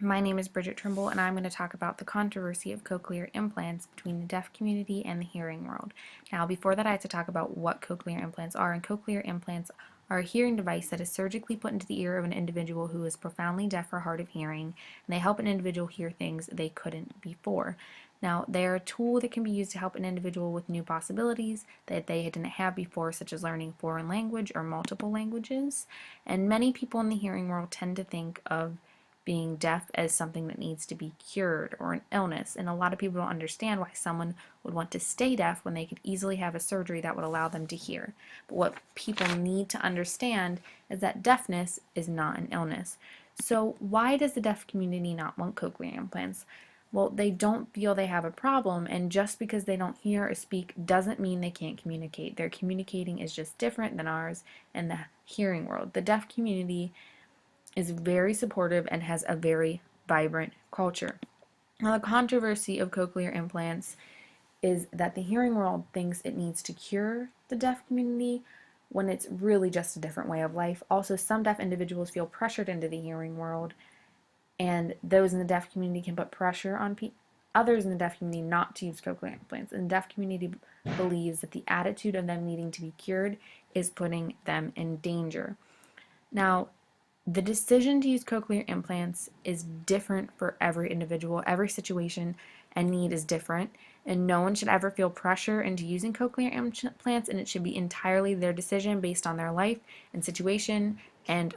My name is Bridget Trimble, and I'm going to talk about the controversy of cochlear implants between the deaf community and the hearing world. Now, before that, I have to talk about what cochlear implants are. And cochlear implants are a hearing device that is surgically put into the ear of an individual who is profoundly deaf or hard of hearing, and they help an individual hear things they couldn't before. Now, they're a tool that can be used to help an individual with new possibilities that they didn't have before, such as learning foreign language or multiple languages. And many people in the hearing world tend to think of being deaf as something that needs to be cured or an illness. And a lot of people don't understand why someone would want to stay deaf when they could easily have a surgery that would allow them to hear. But what people need to understand is that deafness is not an illness. So why does the deaf community not want cochlear implants? Well, they don't feel they have a problem, and just because they don't hear or speak doesn't mean they can't communicate. Their communicating is just different than ours in the hearing world. The deaf community is very supportive and has a very vibrant culture. Now, the controversy of cochlear implants is that the hearing world thinks it needs to cure the deaf community when it's really just a different way of life. Also, some deaf individuals feel pressured into the hearing world, and those in the deaf community can put pressure on others in the deaf community not to use cochlear implants. And the deaf community believes that the attitude of them needing to be cured is putting them in danger. Now, the decision to use cochlear implants is different for every individual. Every situation and need is different, and no one should ever feel pressure into using cochlear implants, and it should be entirely their decision based on their life and situation and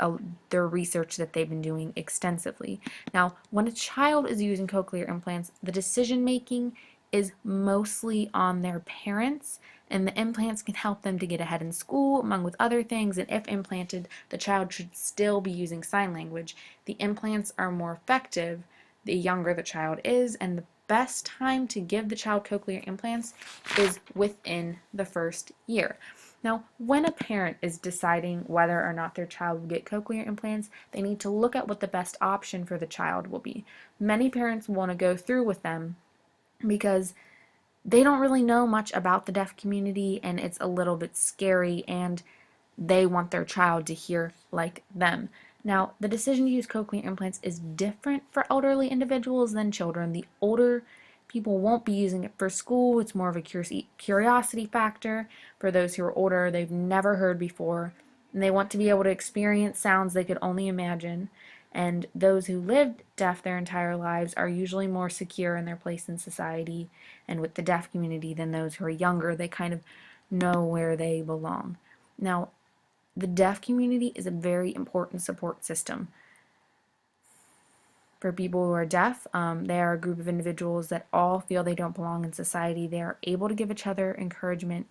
their research that they've been doing extensively. Now, when a child is using cochlear implants, the decision making is mostly on their parents, and the implants can help them to get ahead in school, among with other things. And if implanted, the child should still be using sign language. The implants are more effective the younger the child is, and the best time to give the child cochlear implants is within the first year. Now, when a parent is deciding whether or not their child will get cochlear implants, they need to look at what the best option for the child will be. Many parents want to go through with them because they don't really know much about the deaf community, and it's a little bit scary, and they want their child to hear like them. Now, the decision to use cochlear implants is different for elderly individuals than children. The older people won't be using it for school. It's more of a curiosity factor for those who are older. They've never heard before, and they want to be able to experience sounds they could only imagine. And those who lived deaf their entire lives are usually more secure in their place in society and with the deaf community than those who are younger. They kind of know where they belong. Now, the deaf community is a very important support system for people who are deaf. They are a group of individuals that all feel they don't belong in society. They are able to give each other encouragement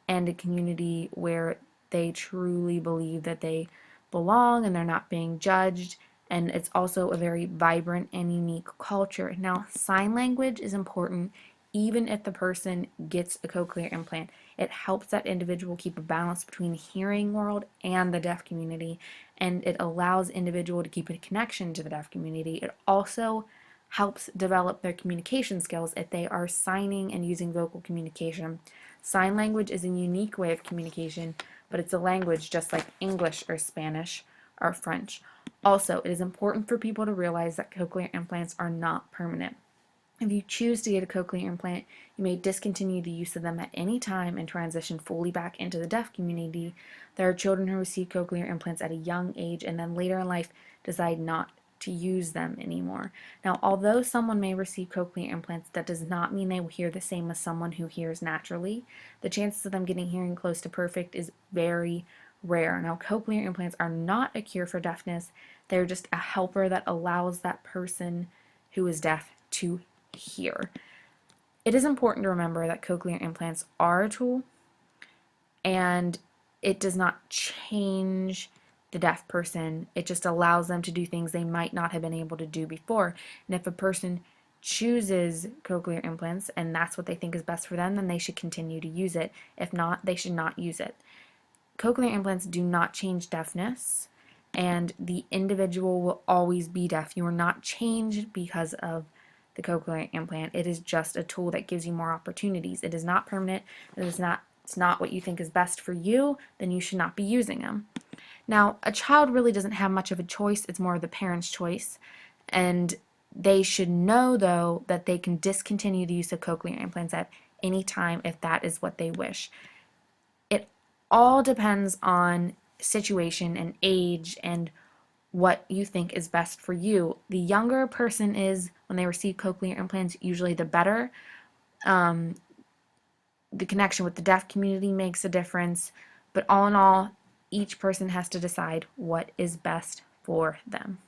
and a community where they truly believe that they belong and they're not being judged. And it's also a very vibrant and unique culture. Now, sign language is important even if the person gets a cochlear implant. It helps that individual keep a balance between the hearing world and the deaf community, and it allows individual to keep a connection to the deaf community. It also helps develop their communication skills if they are signing and using vocal communication. Sign language is a unique way of communication, but it's a language just like English or Spanish or French. Also, it is important for people to realize that cochlear implants are not permanent. If you choose to get a cochlear implant, you may discontinue the use of them at any time and transition fully back into the deaf community. There are children who receive cochlear implants at a young age and then later in life decide not to use them anymore. Now, although someone may receive cochlear implants, that does not mean they will hear the same as someone who hears naturally. The chances of them getting hearing close to perfect is very rare. Now, cochlear implants are not a cure for deafness. They're just a helper that allows that person who is deaf to hear. It is important to remember that cochlear implants are a tool, and it does not change the deaf person. It just allows them to do things they might not have been able to do before. And if a person chooses cochlear implants and that's what they think is best for them, then they should continue to use it. If not, they should not use it. Cochlear implants do not change deafness, and the individual will always be deaf. You are not changed because of the cochlear implant. It is just a tool that gives you more opportunities. It is not permanent. It's not what you think is best for you, then you should not be using them. Now, a child really doesn't have much of a choice. It's more of the parent's choice. And they should know, though, that they can discontinue the use of cochlear implants at any time if that is what they wish. It all depends on situation and age and what you think is best for you. The younger a person is when they receive cochlear implants, usually the better. Um, the connection with the deaf community makes a difference, but all in all, each person has to decide what is best for them.